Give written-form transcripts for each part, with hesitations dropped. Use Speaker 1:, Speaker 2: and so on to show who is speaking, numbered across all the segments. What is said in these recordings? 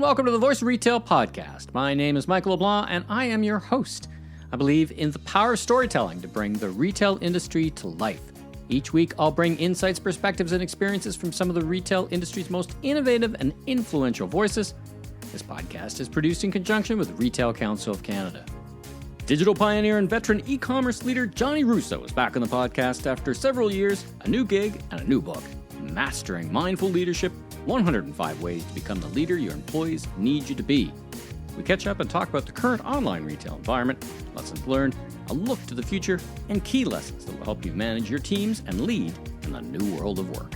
Speaker 1: welcome to the Voice of Retail podcast. My name is Michael LeBlanc, and I am your host. I believe in the power of storytelling to bring the retail industry to life. Each week, I'll bring insights, perspectives, and experiences from some of the retail industry's most innovative and influential voices. This podcast is produced in conjunction with the Retail Council of Canada. Digital pioneer and veteran e-commerce leader Johnny Russo is back on the podcast after several years, a new gig, and a new book, Mastering Mindful Leadership, 105 Ways to Become the Leader Your Employees Need You to Be. We catch up and talk about the current online retail environment, lessons learned, a look to the future, and key lessons that will help you manage your teams and lead in the new world of work.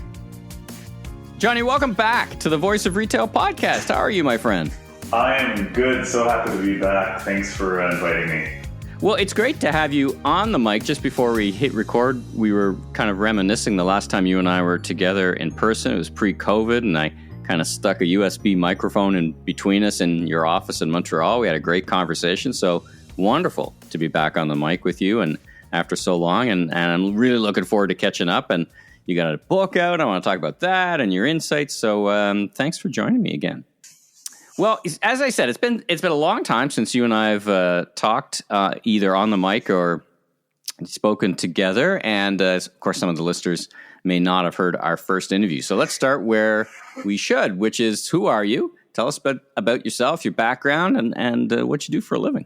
Speaker 1: Johnny, welcome back to the Voice of Retail podcast. How are you, my friend?
Speaker 2: I am good. So happy to be back. Thanks for inviting me.
Speaker 1: Well, it's great to have you on the mic. Just before we hit record, we were kind of reminiscing the last time you and I were together in person. It was pre-COVID, and I kind of stuck a USB microphone in between us in your office in Montreal. We had a great conversation. So wonderful to be back on the mic with you and after so long. And I'm really looking forward to catching up. And you got a book out. I want to talk about that and your insights. So thanks for joining me again. Well, as I said, it's been a long time since you and I have talked either on the mic or spoken together. And of course, some of the listeners may not have heard our first interview. So let's start where we should, which is, who are you? Tell us about yourself, your background, and what you do for a living.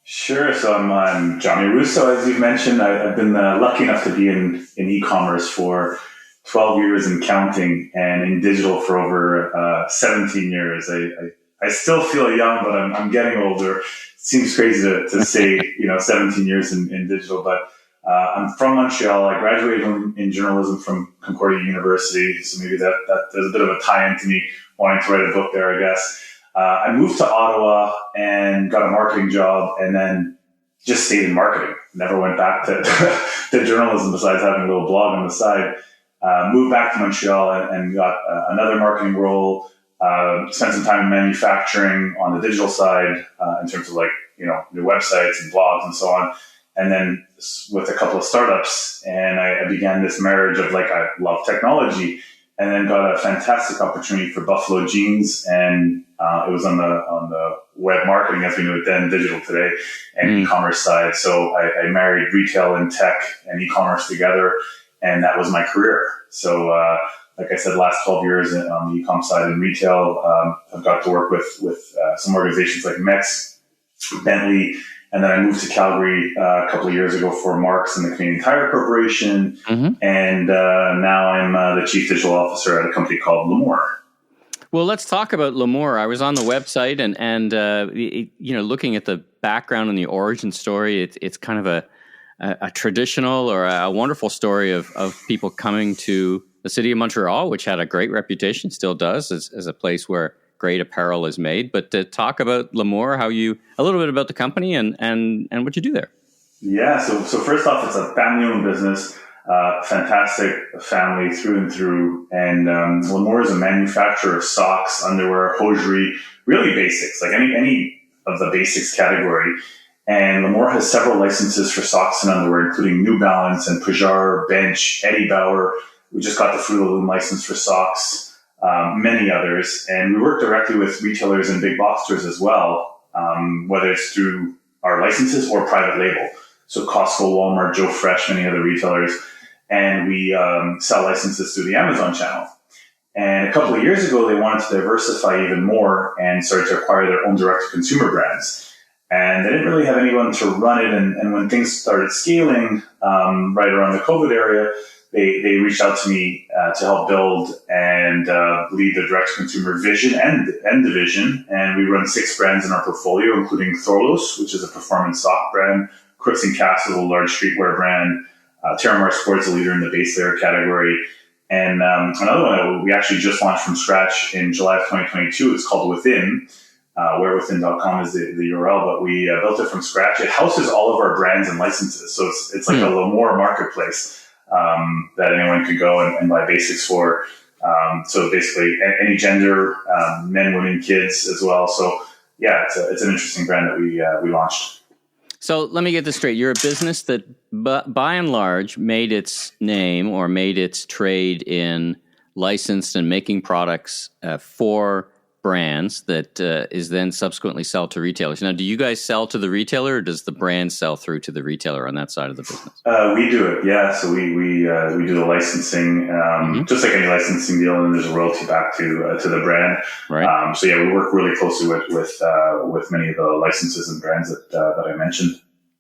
Speaker 2: Sure. So I'm Johnny Russo, as you've mentioned. I've been lucky enough to be in e-commerce for 12 years and counting, and in digital for over 17 years. I still feel young, but I'm getting older. It seems crazy to say, 17 years in digital, but I'm from Montreal. I graduated in journalism from Concordia University, so maybe that there's a bit of a tie-in to me wanting to write a book there, I guess. I moved to Ottawa and got a marketing job, and then just stayed in marketing. Never went back to journalism besides having a little blog on the side. Moved back to Montreal and got another marketing role. Spent some time in manufacturing on the digital side in terms of new websites and blogs and so on. And then with a couple of startups, and I began this marriage of I love technology, and then got a fantastic opportunity for Buffalo Jeans, and it was on the web marketing as we knew it then, digital today, and e-commerce side. So I married retail and tech and e-commerce together, and that was my career. So like I said, last 12 years on the e-com side in retail, I've got to work with some organizations like Metz, Bentley. And then I moved to Calgary a couple of years ago for Marks and the Canadian Tire Corporation. Mm-hmm. And now I'm the Chief Digital Officer at a company called Lamour.
Speaker 1: Well, let's talk about Lamour. I was on the website and looking at the background and the origin story, it's kind of a traditional or a wonderful story of people coming to the city of Montreal, which had a great reputation, still does, as a place where great apparel is made. But to talk about Lamour, a little bit about the company and what you do there. Yeah,
Speaker 2: so first off, it's a family-owned business, fantastic family through and through. And Lamour is a manufacturer of socks, underwear, hosiery, really basics, like any of the basics category. And Lamour has several licenses for socks and underwear, including New Balance and Pajar, Bench, Eddie Bauer. We just got the Fruit of the Loom license for socks. Many others, and we work directly with retailers and big box stores as well, whether it's through our licenses or private label. So Costco, Walmart, Joe Fresh, many other retailers, and we sell licenses through the Amazon channel. And a couple of years ago, they wanted to diversify even more and started to acquire their own direct-to-consumer brands. And they didn't really have anyone to run it. And when things started scaling right around the COVID area, they reached out to me to help build and lead the direct-to-consumer vision and division. And we run 6 brands in our portfolio, including Thorlos, which is a performance sock brand, Crooks Castles, a large streetwear brand, Terramar Sports, a leader in the base layer category. And another one that we actually just launched from scratch in July of 2022. It's called Within, wherewithin.com is the URL, but we built it from scratch. It houses all of our brands and licenses. So it's like a Lamour marketplace that anyone could go and buy basics for. So basically any gender, men, women, kids as well. So yeah, it's an interesting brand that we launched.
Speaker 1: So let me get this straight. You're a business that by and large made its name or made its trade in licensed and making products for brands that is then subsequently sell to retailers. Now, do you guys sell to the retailer, or does the brand sell through to the retailer on that side of the business?
Speaker 2: We do it, yeah. So we do the licensing, just like any licensing deal, and there's a royalty back to the brand.
Speaker 1: Right.
Speaker 2: So yeah, we work really closely with many of the licenses and brands that I mentioned.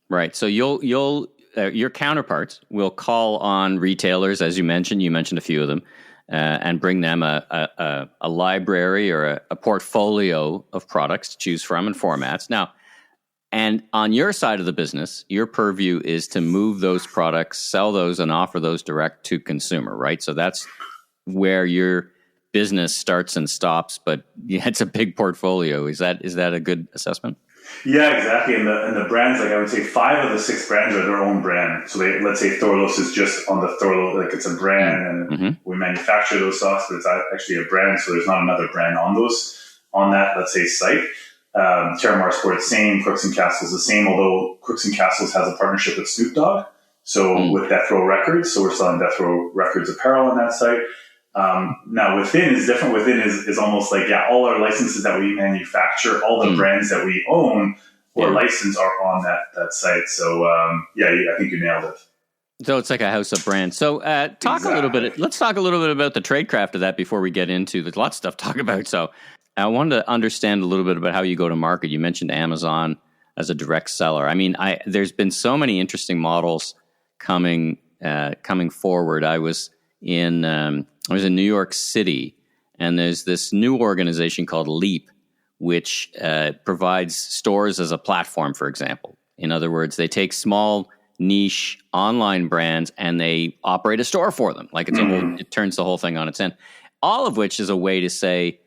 Speaker 1: Right. So you'll your counterparts will call on retailers, as you mentioned. You mentioned a few of them. And bring them a library or a portfolio of products to choose from and formats. Now, and on your side of the business, your purview is to move those products, sell those, and offer those direct to consumer, right? So that's where your business starts and stops, but yeah, it's a big portfolio. Is that a good assessment?
Speaker 2: Yeah, exactly. And the brands, like I would say 5 of the 6 brands are their own brand. So let's say Thorlos is just on the Thorlos, like it's a brand, and we manufacture those socks, but it's actually a brand. So there's not another brand on that, let's say, site. Terramar Sports, same. Crooks Castles, the same, although Crooks Castles has a partnership with Snoop Dogg. So with Death Row Records. So we're selling Death Row Records apparel on that site. Now within is different. Within is almost like, all our licenses that we manufacture, all the brands that we own or license are on that site. So, I think you nailed it.
Speaker 1: So it's like a house of brands. So let's talk a little bit about the tradecraft of that before we get into, there's lots of stuff to talk about. So I wanted to understand a little bit about how you go to market. You mentioned Amazon as a direct seller. I mean, there's been so many interesting models coming forward. I was in New York City, and there's this new organization called Leap, which provides stores as a platform, for example. In other words, they take small niche online brands and they operate a store for them. Like it turns the whole thing on its end. All of which is a way to say,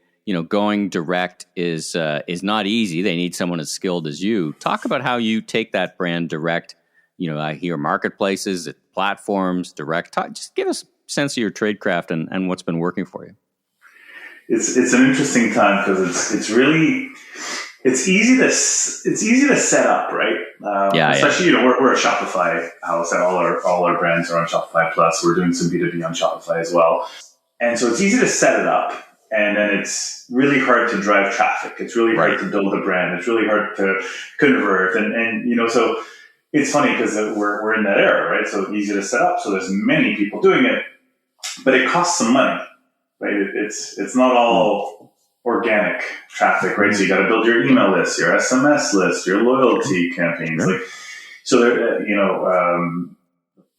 Speaker 1: going direct is not easy. They need someone as skilled as you. Talk about how you take that brand direct. I hear marketplaces, platforms, direct. Just give us sense of your tradecraft and what's been working for you.
Speaker 2: It's an interesting time because it's easy to set up, right? Especially we're a Shopify house, and all our brands are on Shopify Plus. We're doing some B2B on Shopify as well, and so it's easy to set it up, and then it's really hard to drive traffic. It's really hard to build a brand. It's really hard to convert, and so it's funny because we're in that era, right? So easy to set up. So there's many people doing it. But it costs some money, right? It's not all organic traffic, right? So you got to build your email list, your SMS list, your loyalty campaigns.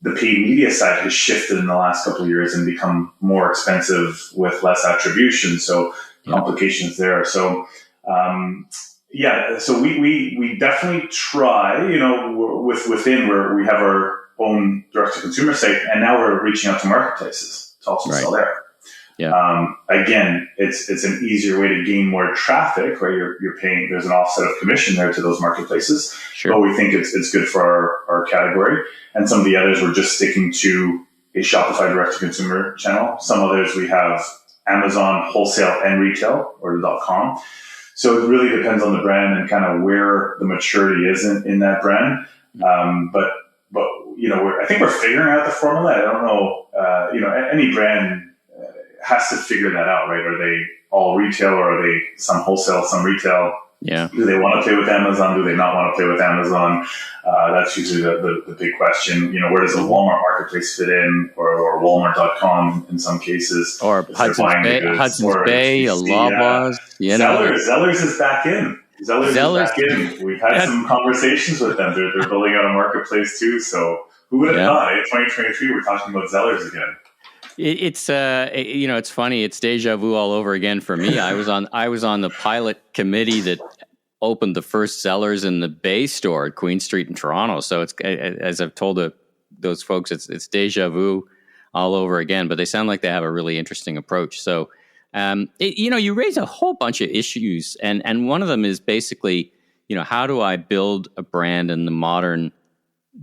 Speaker 2: The paid media side has shifted in the last couple of years and become more expensive with less attribution. So complications there. So so we definitely try. Within where we have our own direct-to-consumer site, and now we're reaching out to marketplaces to also sell there. Again, it's an easier way to gain more traffic, right? You're paying, there's an offset of commission there to those marketplaces, but we think it's good for our category. And some of the others, we're just sticking to a Shopify direct-to-consumer channel. Some others, we have Amazon wholesale and retail, or .com. So it really depends on the brand and kind of where the maturity is in that brand. But I think we're figuring out the formula. I don't know, any brand has to figure that out, right? Are they all retail, or are they some wholesale, some retail? Yeah. Do they want to play with Amazon? Do they not want to play with Amazon? That's usually the big question. Where does a Walmart marketplace fit in, or Walmart.com in some cases?
Speaker 1: Or Hudson's Bay, Loblaws.
Speaker 2: Zellers is back in. Zellers is back in. We've had some conversations with them. They're building out a marketplace too. So who would have thought? In 2023, we're talking about Zellers again.
Speaker 1: It's it's funny. It's deja vu all over again for me. I was on the pilot committee that opened the first Zellers in the Bay store at Queen Street in Toronto. So it's, as I've told those folks, it's deja vu all over again. But they sound like they have a really interesting approach. So you raise a whole bunch of issues, and one of them is basically, how do I build a brand in the modern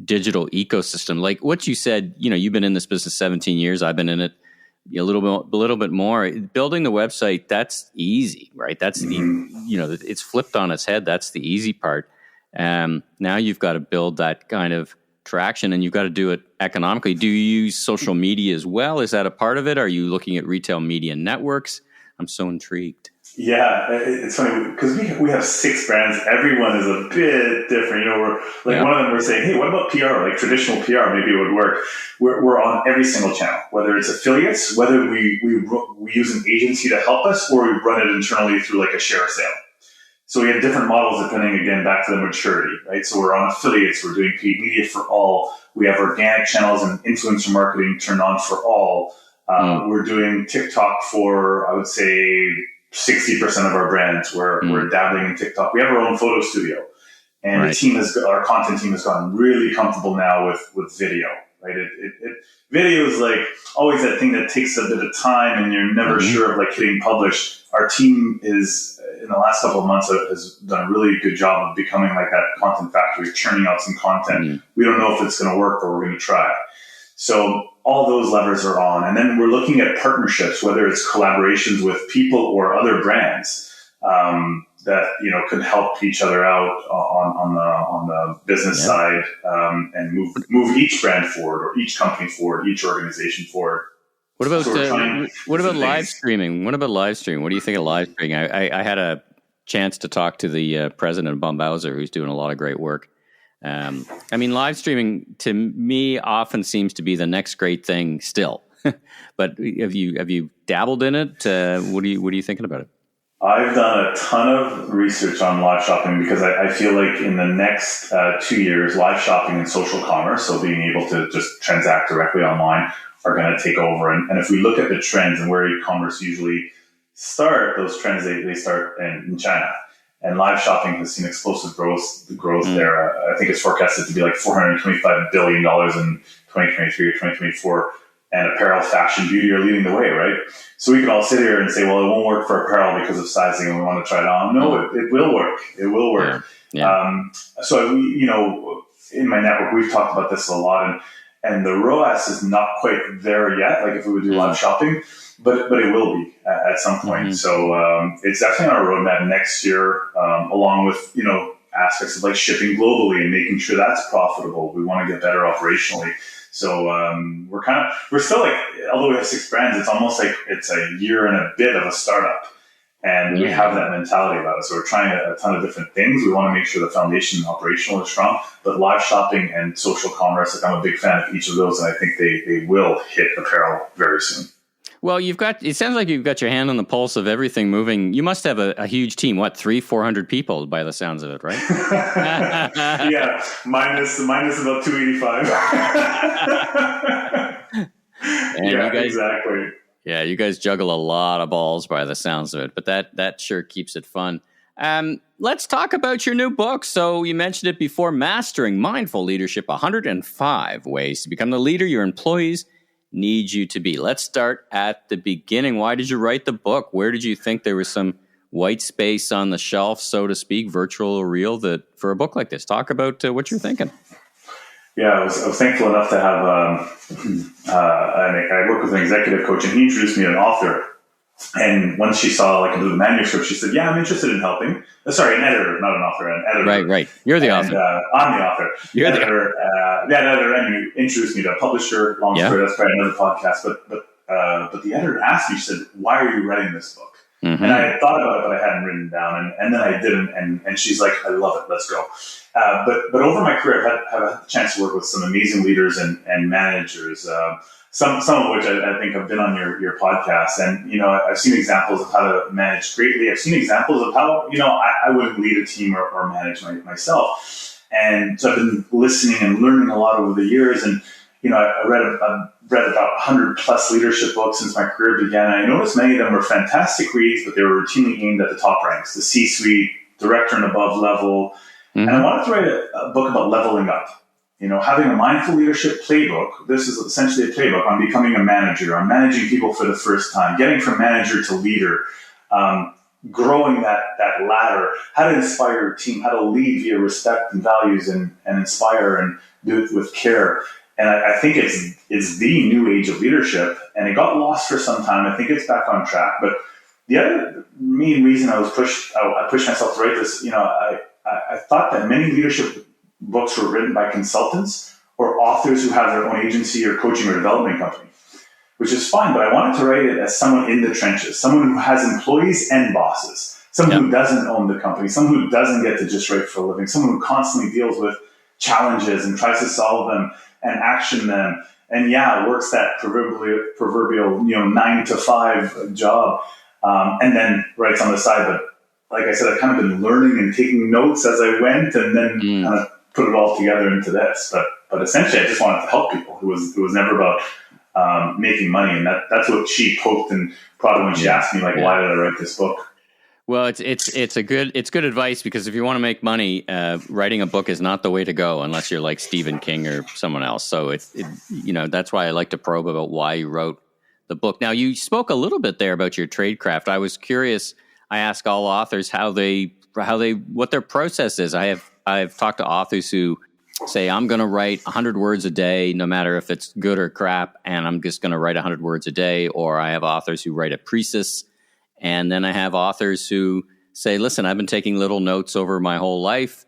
Speaker 1: digital ecosystem? Like what you said, you've been in this business 17 years. I've been in it a little bit more. Building the website, that's easy, right? That's it's flipped on its head. That's the easy part. Now you've got to build that kind of traction, and you've got to do it economically. Do you use social media as well? Is that a part of it? Are you looking at retail media networks? I'm so intrigued.
Speaker 2: Yeah, it's funny because we have 6 brands. Everyone is a bit different. We're like one of them. We're saying, hey, what about PR? Like traditional PR, maybe it would work. We're on every single channel, whether it's affiliates, whether we use an agency to help us, or we run it internally through like a share sale. So we have different models depending, again, back to the maturity, right? So we're on affiliates. We're doing paid media for all. We have organic channels and influencer marketing turned on for all. We're doing TikTok for, I would say, 60% of our brands. We're dabbling in TikTok. We have our own photo studio, and our content team has gotten really comfortable now with video. Right? Video is like always that thing that takes a bit of time, and you're never sure of like hitting publish. Our team is in the last couple of months has done a really good job of becoming like that content factory, churning out some content. We don't know if it's going to work, but we're going to try. So all those levers are on. And then we're looking at partnerships, whether it's collaborations with people or other brands that, could help each other out on the business side and move each brand forward, or each company forward, each organization forward.
Speaker 1: What about live streaming? What do you think of live streaming? I had a chance to talk to the president of Bombauser, who's doing a lot of great work. Live streaming to me often seems to be the next great thing still. But have you dabbled in it? What are you thinking about it?
Speaker 2: I've done a ton of research on live shopping because I feel like in the next 2 years, live shopping and social commerce, so being able to just transact directly online, are going to take over. And if we look at the trends and where e-commerce usually start, those trends, they start in China. And live shopping has seen explosive growth there. I think it's forecasted to be like $425 billion in 2023 or 2024. And apparel, fashion, beauty are leading the way, right? So we can all sit here and say, well, it won't work for apparel because of sizing and we want to try it on. No, it will work. It will work. Yeah. So, in my network, we've talked about this a lot. And the ROAS is not quite there yet, like if we would do live shopping, but it will be at some point. So it's definitely on our roadmap next year, along with, aspects of like shipping globally and making sure that's profitable. We want to get better operationally. So we're still like, although we have 6 brands, it's almost like it's a year and a bit of a startup. And we have that mentality about it. So we're trying a ton of different things. We want to make sure the foundation operational is strong. But live shopping and social commerce, like I'm a big fan of each of those. And I think they will hit apparel very soon.
Speaker 1: Well, it sounds like you've got your hand on the pulse of everything moving. You must have a huge team. What, 300-400 people by the sounds of it, right?
Speaker 2: Yeah, minus about 285. Exactly.
Speaker 1: Yeah, you guys juggle a lot of balls by the sounds of it, but that sure keeps it fun. Let's talk about your new book. So you mentioned it before, Mastering Mindful Leadership, 105 Ways to Become the Leader Your Employees Need You to Be. Let's start at the beginning. Why did you write the book? Where did you think there was some white space on the shelf, so to speak, virtual or real, that for a book like this? Talk about what you're thinking.
Speaker 2: Yeah, I was thankful enough to have, I work with an executive coach, and he introduced me to an author. And once she saw like the manuscript, she said, yeah, I'm interested in helping. Sorry, an editor, not an author, an editor. Right.
Speaker 1: You're the author.
Speaker 2: I'm the author. You're the editor. That editor, and you introduced me to a publisher. Long story, that's probably another podcast. But the editor asked me, she said, why are you writing this book? Mm-hmm. And I had thought about it, but I hadn't written it down. And then I didn't. And she's like, I love it. Let's go. But over my career, I've had the chance to work with some amazing leaders and managers, some of which I think have been on your podcast. And, I've seen examples of how to manage greatly. I've seen examples of how, I wouldn't lead a team or manage myself. And so I've been listening and learning a lot over the years. And, I read about 100 plus leadership books since my career began. And I noticed many of them were fantastic reads, but they were routinely aimed at the top ranks, the C-suite, director and above level. Mm-hmm. And I wanted to write a book about leveling up. Having a mindful leadership playbook. This is essentially a playbook on becoming a manager, on managing people for the first time, getting from manager to leader, growing that ladder, how to inspire your team, how to lead via respect and values and inspire and do it with care. And I think it's the new age of leadership, and it got lost for some time. I think it's back on track. But the other main reason I pushed myself to write this, I thought that many leadership books were written by consultants or authors who have their own agency or coaching or development company. which is fine, but I wanted to write it as someone in the trenches, someone who has employees and bosses, someone who doesn't own the company, someone who doesn't get to just write for a living, someone who constantly deals with challenges and tries to solve them and action them. And works that proverbial 9 to 5 job, and then writes on the side. But like I said, I've kind of been learning and taking notes as I went, and then kind of put it all together into this. But essentially, I just wanted to help people. It was never about making money, and that's what she poked and prodded when she asked me, why did I write this book?
Speaker 1: Well, it's good advice, because if you want to make money, writing a book is not the way to go unless you're like Stephen King or someone else. So that's why I like to probe about why you wrote the book. Now, you spoke a little bit there about your tradecraft. I was curious. I ask all authors what their process is. I've talked to authors who say, I'm going to write 100 words a day, no matter if it's good or crap, and I'm just going to write 100 words a day. Or I have authors who write a precis. And then I have authors who say, listen, I've been taking little notes over my whole life.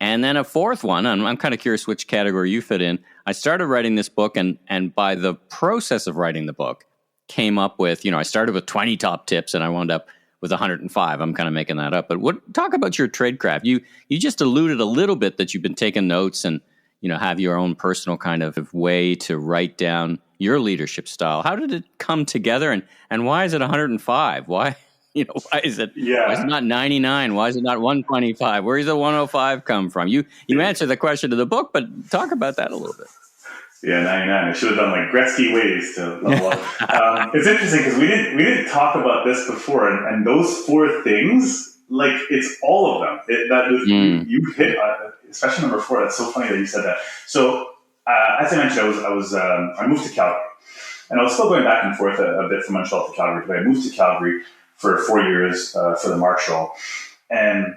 Speaker 1: And then a fourth one, and I'm kind of curious which category you fit in. I started writing this book, and by the process of writing the book, came up with, I started with 20 top tips and I wound up with 105. I'm kind of making that up. But talk about your tradecraft. You just alluded a little bit that you've been taking notes and, have your own personal kind of way to write down your leadership style. How did it come together, and why is it 105? Why is it why is it not 99? Why is it not 125? Where does the 105 come from? You answer the question to the book, but talk about that a little bit.
Speaker 2: Yeah, 99. I should have done like Gretzky ways to level up. It's interesting because we didn't talk about this before, and those 4 things, like, it's all of them. You hit, especially number 4. That's so funny that you said that. So as I mentioned, I moved to Calgary, and I was still going back and forth a bit from Montreal to Calgary, but I moved to Calgary for 4 years for the Marshall, and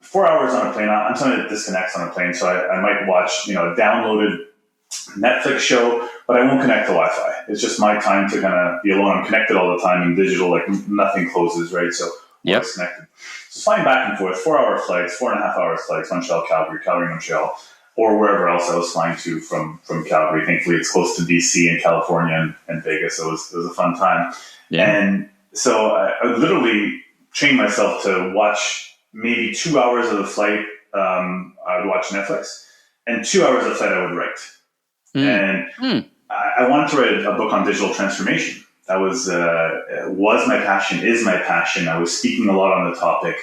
Speaker 2: 4 hours on a plane. I'm someone that disconnects on a plane, so I might watch a downloaded Netflix show, but I won't connect to Wi-Fi. It's just my time to kind of be alone. I'm connected all the time in digital, like nothing closes, right? So always connected. So flying back and forth, 4-hour flights, 4.5-hour flights, Montreal, Calgary, Montreal, or wherever else I was flying to from Calgary. Thankfully, it's close to BC and California and Vegas, so it was a fun time. Yeah. And so I literally trained myself to watch maybe 2 hours of the flight. I would watch Netflix, and 2 hours of the flight I would write. And I wanted to write a book on digital transformation. That was my passion, is my passion. I was speaking a lot on the topic,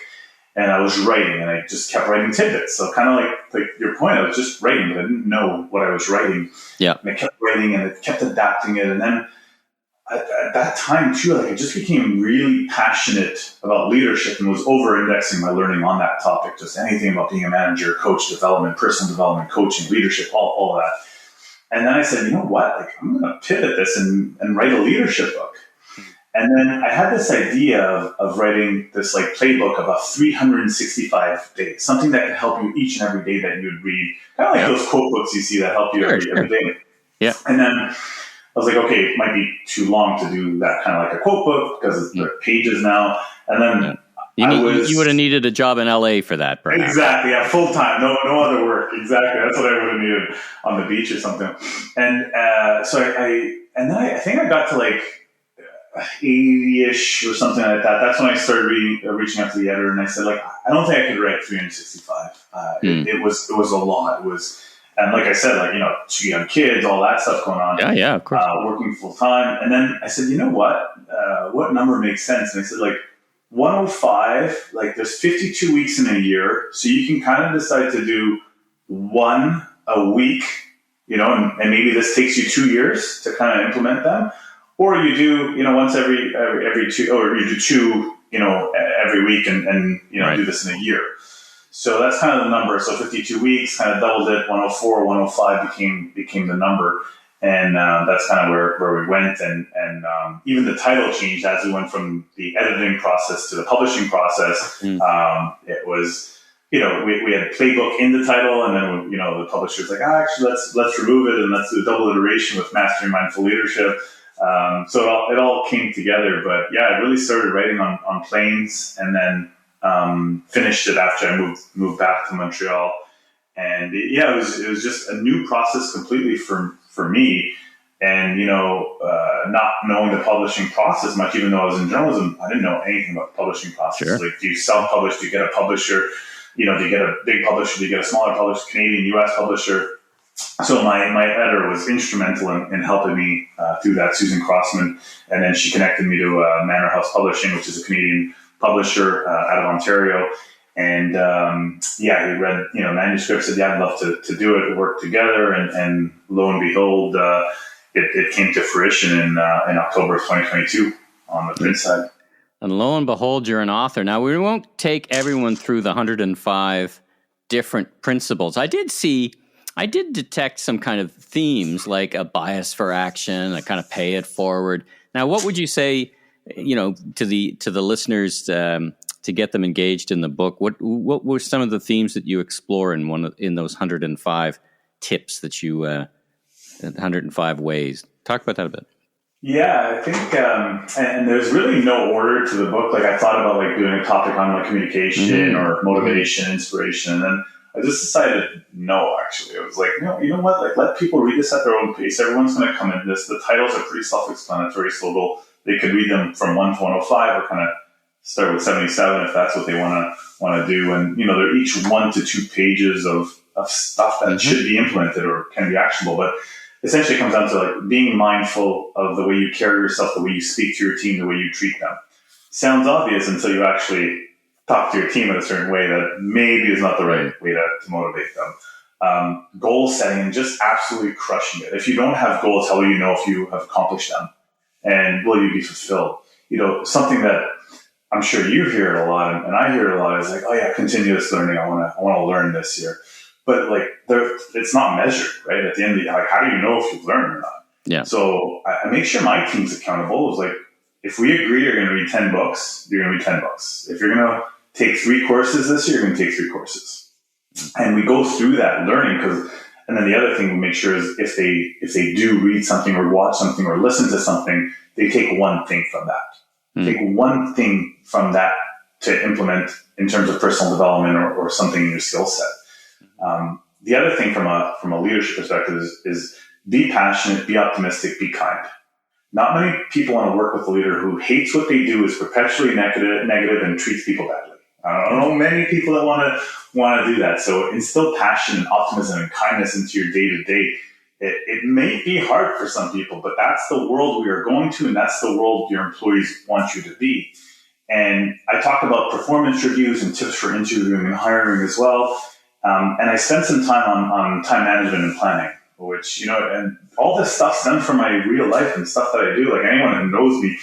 Speaker 2: and I was writing, and I just kept writing tidbits. So kind of like your point, I was just writing, but I didn't know what I was writing. Yeah. And I kept writing, and I kept adapting it. And then at that time too, I just became really passionate about leadership and was over-indexing my learning on that topic. Just anything about being a manager, coach development, personal development, coaching, leadership, all of that. And then I said, you know what? I'm going to pivot this and write a leadership book. And then I had this idea of writing this playbook of a 365 days, something that could help you each and every day that you would read, kind of like those quote books you see that help you every day. Yeah. And then I was like, okay, it might be too long to do that kind of like a quote book because it's pages now. And then
Speaker 1: you would have needed a job in LA for that, perhaps.
Speaker 2: Exactly, yeah, full time, no other work. Exactly, that's what I would have needed on the beach or something. And so I think I got to 80-ish or something like that. That's when I started reaching out to the editor, and I said, I don't think I could write 365. It was a lot. It was, and like I said, 2 young kids, all that stuff going on.
Speaker 1: Yeah, of course.
Speaker 2: Working full time, and then I said, you know what number makes sense? And I said 105, there's 52 weeks in a year, so you can kind of decide to do one a week, and maybe this takes you 2 years to kind of implement them, or you do, once every 2, or you do 2, every week and do this in a year. So that's kind of the number. So 52 weeks, kind of doubled it. 104, 105 became the number. And that's kind of where we went, and even the title changed as we went from the editing process to the publishing process. It was, we had playbook in the title, and then the publisher was like, actually let's remove it and let's do a double iteration with Mastering Mindful Leadership. So it all came together. But yeah, I really started writing on planes, and then finished it after I moved back to Montreal. And it was just a new process completely for me. And, not knowing the publishing process much, even though I was in journalism, I didn't know anything about the publishing process.
Speaker 1: Sure.
Speaker 2: Like, do you self-publish? Do you get a publisher? Do you get a big publisher? Do you get a smaller publisher, Canadian, U.S. publisher? So my editor was instrumental in helping me through that, Susan Crossman. And then she connected me to Manor House Publishing, which is a Canadian publisher out of Ontario. And he read manuscripts, said, yeah, I'd love to do it, work together. And lo and behold, it came to fruition in October of 2022 on the print side.
Speaker 1: And lo and behold, you're an author. Now, we won't take everyone through the 105 different principles. I did detect some kind of themes, like a bias for action, a kind of pay it forward. Now, what would you say, to the listeners to get them engaged in the book? What were some of the themes that you explore in those 105 tips that you 105 ways? Talk about that a bit.
Speaker 2: Yeah, I think, and there's really no order to the book. Like, I thought about doing a topic on communication or motivation, inspiration, and then I just decided no. Actually, I was like, no, you know what? Let people read this at their own pace. Everyone's going to come in this. The titles are pretty self-explanatory, so they could read them from 1 to 105, or kind of start with 77 if that's what they want to do. And they're each 1 to 2 pages of stuff that should be implemented or can be actionable, but essentially it comes down to being mindful of the way you carry yourself, the way you speak to your team, the way you treat them. Sounds obvious until you actually talk to your team in a certain way that maybe is not the right way to motivate them. Goal setting, just absolutely crushing it. If you don't have goals, how will you know if you have accomplished them? And will you be fulfilled? Something that I'm sure you hear it a lot, and I hear it a lot, is oh yeah, continuous learning. I want to learn this year. But it's not measured, right? At the end of the day, how do you know if you've learned or not? Yeah. So I make sure my team's accountable. It's if we agree you're going to read 10 books, you're going to read 10 books. If you're going to take 3 courses this year, you're going to take 3 courses. And we go through that learning and then the other thing we make sure is if they do read something or watch something or listen to something, they take one thing from that. Take one thing from that to implement in terms of personal development or something in your skill set. The other thing from a leadership perspective is be passionate, be optimistic, be kind. Not many people want to work with a leader who hates what they do, is perpetually negative and treats people badly. I don't know many people that want to do that. So instill passion and optimism and kindness into your day-to-day. It may be hard for some people, but that's the world we are going to, and that's the world your employees want you to be. And I talked about performance reviews and tips for interviewing and hiring as well. And I spent some time on time management and planning, which, and all this stuff's done from my real life and stuff that I do. Anyone who knows me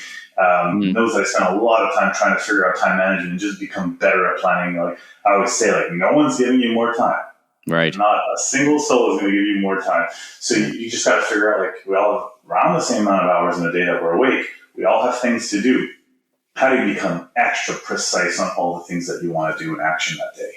Speaker 2: knows that I spend a lot of time trying to figure out time management and just become better at planning. I always say, no one's giving you more time. Right. Not a single soul is going to give you more time. So you just got to figure out, we all have around the same amount of hours in a day that we're awake. We all have things to do. How do you become extra precise on all the things that you want to do in action that day?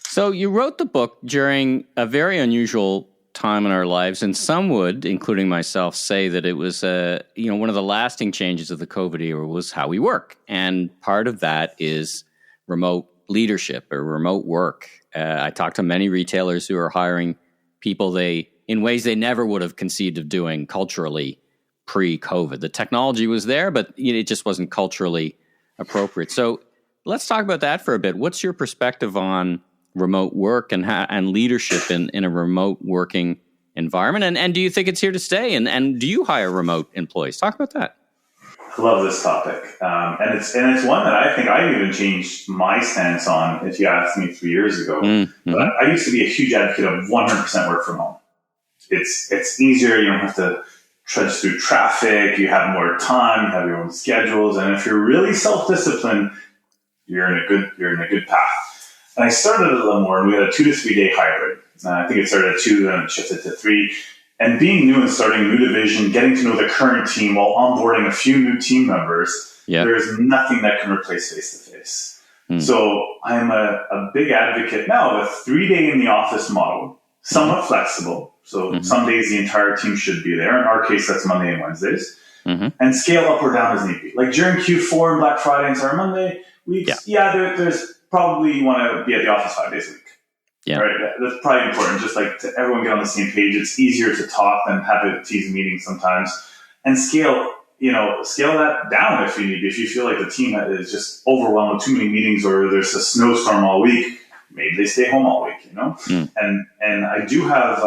Speaker 1: So you wrote the book during a very unusual time in our lives, and some would, including myself, say that it was one of the lasting changes of the COVID era was how we work, and part of that is remote leadership or remote work. I talked to many retailers who are hiring people in ways they never would have conceived of doing culturally pre-COVID. The technology was there, but it just wasn't culturally appropriate. So let's talk about that for a bit. What's your perspective on remote work and leadership in a remote working environment? And do you think it's here to stay? And do you hire remote employees? Talk about that.
Speaker 2: I love this topic. And it's one that I think I even changed my stance on if you asked me 3 years ago. Mm-hmm. But I used to be a huge advocate of 100% work from home. It's easier. You don't have to trudge through traffic. You have more time. You have your own schedules. And if you're really self-disciplined, you're in a good path. And I started at Lamour, and we had a 2 to 3 day hybrid. I think it started at 2, then it shifted to 3. And being new and starting a new division, getting to know the current team while onboarding a few new team members, there's nothing that can replace face-to-face. So I'm a big advocate now of a 3-day in the office model, somewhat flexible. So some days the entire team should be there. In our case, that's Monday and Wednesdays. And scale up or down as need be. During Q4 and Black Friday and Cyber Monday weeks, there's probably you want to be at the office 5 days a week.
Speaker 1: Yeah.
Speaker 2: Right. That's probably important. Just like to everyone get on the same page. It's easier to talk than have a tease meeting sometimes, and scale that down if you need. If you feel like the team is just overwhelmed with too many meetings, or there's a snowstorm all week, maybe they stay home all week. And I do have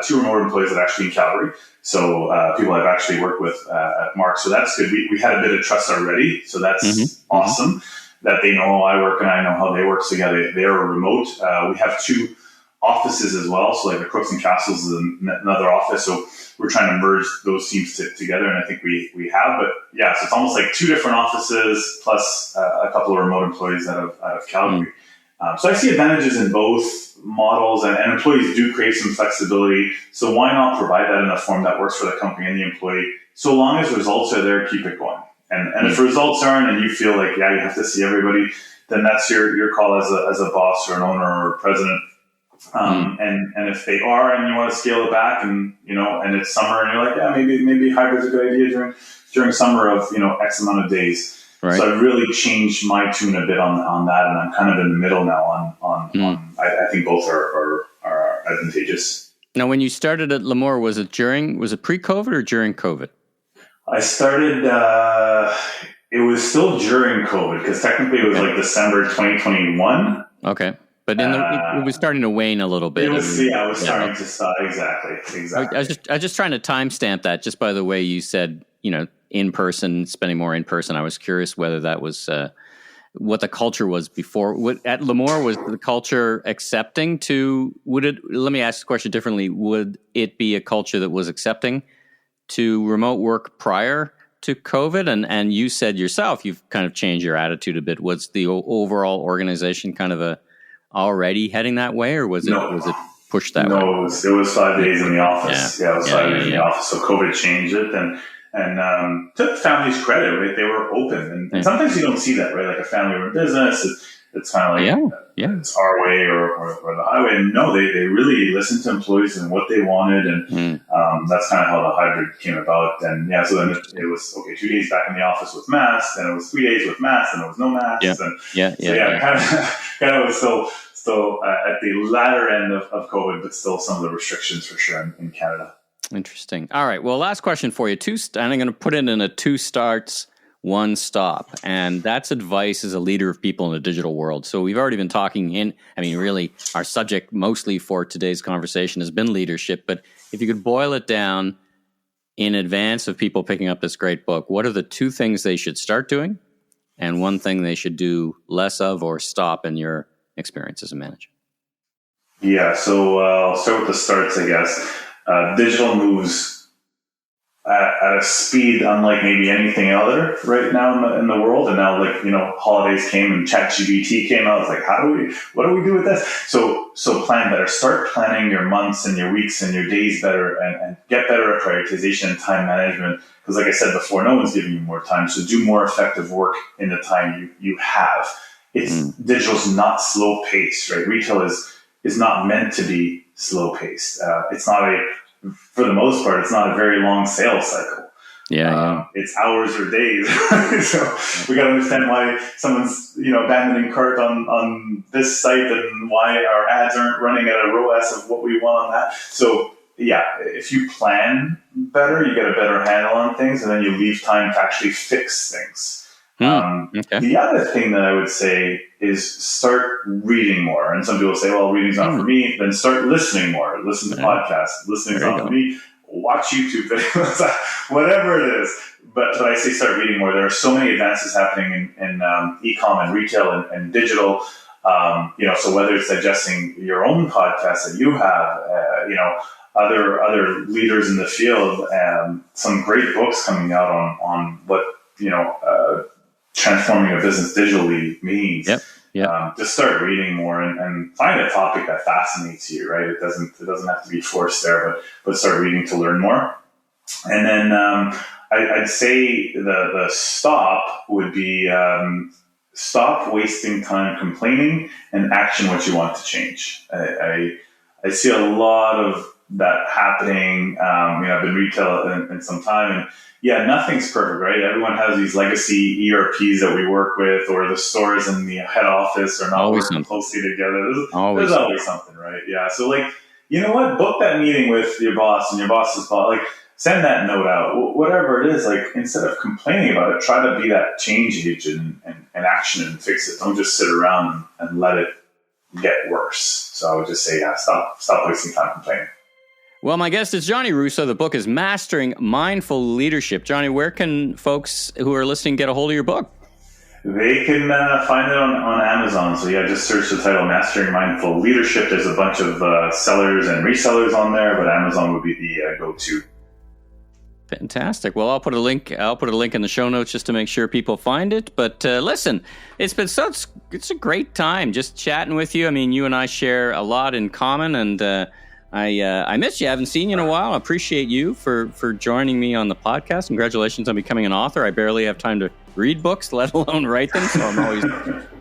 Speaker 2: 2 remote employees that are actually in Calgary. So people I've actually worked with at Mark. So that's good. We had a bit of trust already. So that's awesome that they know how I work and I know how they work. So yeah, they are remote. We have 2 offices as well. So like the Crooks and Castles is another office. So we're trying to merge those teams together. And I think we have, but yeah, so it's almost like 2 different offices plus a couple of remote employees out of Calgary. So I see advantages in both models, and employees do crave some flexibility. So why not provide that in a form that works for the company and the employee? So long as results are there, keep it going. And if results aren't, and you feel like, you have to see everybody, then that's your call as a boss or an owner or a president. And if they are, and you want to scale it back, and and it's summer, and you're like, maybe hybrid's a good idea during summer of X amount of days. Right. So I've really changed my tune a bit on that, and I'm kind of in the middle now on I think both are advantageous.
Speaker 1: Now, when you started at Lamour, was it pre-COVID or during COVID?
Speaker 2: I started, it was still during COVID, because technically it was like December 2021.
Speaker 1: Okay. But it was starting to wane a little bit.
Speaker 2: It was starting to start. Exactly.
Speaker 1: I was just trying to timestamp that, just by the way you said, in person, spending more in person. I was curious whether that was what the culture was before. At Lamour, was the culture accepting to? Let me ask the question differently. Would it be a culture that was accepting to remote work prior to COVID? And you said yourself, you've kind of changed your attitude a bit. Was the overall organization kind of already heading that way, or was it pushed that way?
Speaker 2: No, it was 5 days in the office. Yeah, it was 5 days in the office. So COVID changed it, and took families credit, right? They were open, and sometimes you don't see that, right? Like a family-run business, it's kind of like it's our way or the highway. And no, they really listened to employees and what they wanted, and that's kind of how the hybrid came about. And so then it was 2 days back in the office with masks, and it was 3 days with masks, and it was no masks. Kind of was still at the latter end of COVID, but still some of the restrictions for sure in Canada.
Speaker 1: Interesting. All right. Well, last question for you. And I'm going to put it in a 2 starts, 1 stop. And that's advice as a leader of people in the digital world. So we've already been talking really our subject mostly for today's conversation has been leadership. But if you could boil it down in advance of people picking up this great book, what are the 2 things they should start doing and 1 thing they should do less of or stop in your experience as a manager?
Speaker 2: Yeah. So I'll start with the starts, I guess. Digital moves at a speed unlike maybe anything other right now in the world. And now, holidays came and ChatGPT came out. It's like, what do we do with this? So plan better. Start planning your months and your weeks and your days better, and get better at prioritization and time management. Because like I said before, no one's giving you more time. So do more effective work in the time you have. Digital's not slow paced, right? Retail is not meant to be slow paced. It's not for the most part, it's not a very long sales cycle. It's hours or days. So we got to understand why someone's abandoning cart on this site, and why our ads aren't running at a ROAS of what we want on that. So if you plan better, you get a better handle on things, and then you leave time to actually fix things. The other thing that I would say is start reading more. And some people say, well, reading's not for me. Then start listening more. Listen to podcasts. Listening's not for me. Watch YouTube videos, whatever it is. But I say start reading more. There are so many advances happening in e-com and retail and digital. So whether it's digesting your own podcast that you have, other leaders in the field, some great books coming out on what, transforming a business digitally means. Just start reading more and find a topic that fascinates you, right? It doesn't have to be forced there, but start reading to learn more. And then I'd say the stop would be stop wasting time complaining and action what you want to change. I see a lot of that happening. I've been retail in some time, and yeah, nothing's perfect, right? Everyone has these legacy ERPs that we work with, or the stores in the head office are not always working closely together. There's always something, right? Yeah. So like, you know what? Book that meeting with your boss and your boss's boss. Like, send that note out, whatever it is. Like, instead of complaining about it, try to be that change agent and action and fix it. Don't just sit around and let it get worse. So I would just say, yeah, stop wasting time complaining.
Speaker 1: Well, my guest is Johnny Russo. The book is Mastering Mindful Leadership. Johnny, where can folks who are listening get a hold of your book?
Speaker 2: They can find it on Amazon. So yeah, just search the title Mastering Mindful Leadership. There's a bunch of sellers and resellers on there, but Amazon would be the go-to.
Speaker 1: Fantastic. Well, I'll put a link in the show notes just to make sure people find it. But listen, it's a great time just chatting with you. I mean, you and I share a lot in common, and I miss you. I haven't seen you in a while. I appreciate you for joining me on the podcast. Congratulations on becoming an author. I barely have time to read books, let alone write them. So I'm always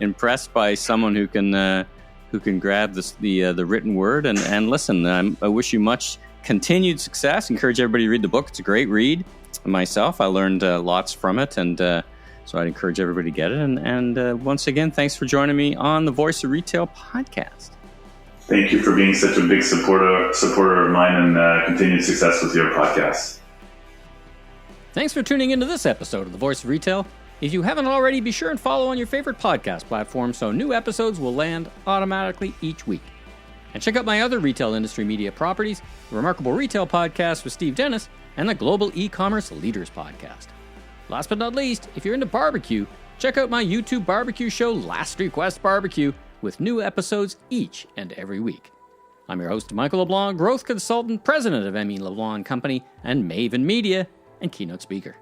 Speaker 1: impressed by someone who can grab the written word. And listen, I wish you much continued success. Encourage everybody to read the book. It's a great read. Myself, I learned lots from it, and so I'd encourage everybody to get it. And once again, thanks for joining me on the Voice of Retail podcast.
Speaker 2: Thank you for being such a big supporter of mine, and continued success with your podcast.
Speaker 1: Thanks for tuning into this episode of The Voice of Retail. If you haven't already, be sure and follow on your favorite podcast platform so new episodes will land automatically each week. And check out my other retail industry media properties, the Remarkable Retail Podcast with Steve Dennis, and the Global E-Commerce Leaders Podcast. Last but not least, if you're into barbecue, check out my YouTube barbecue show, Last Request Barbecue, with new episodes each and every week. I'm your host, Michael LeBlanc, growth consultant, president of ME LeBlanc Company, and Maven Media, and keynote speaker.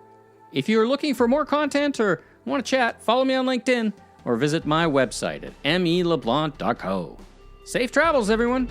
Speaker 1: If you're looking for more content or want to chat, follow me on LinkedIn or visit my website at meleblanc.co. Safe travels, everyone!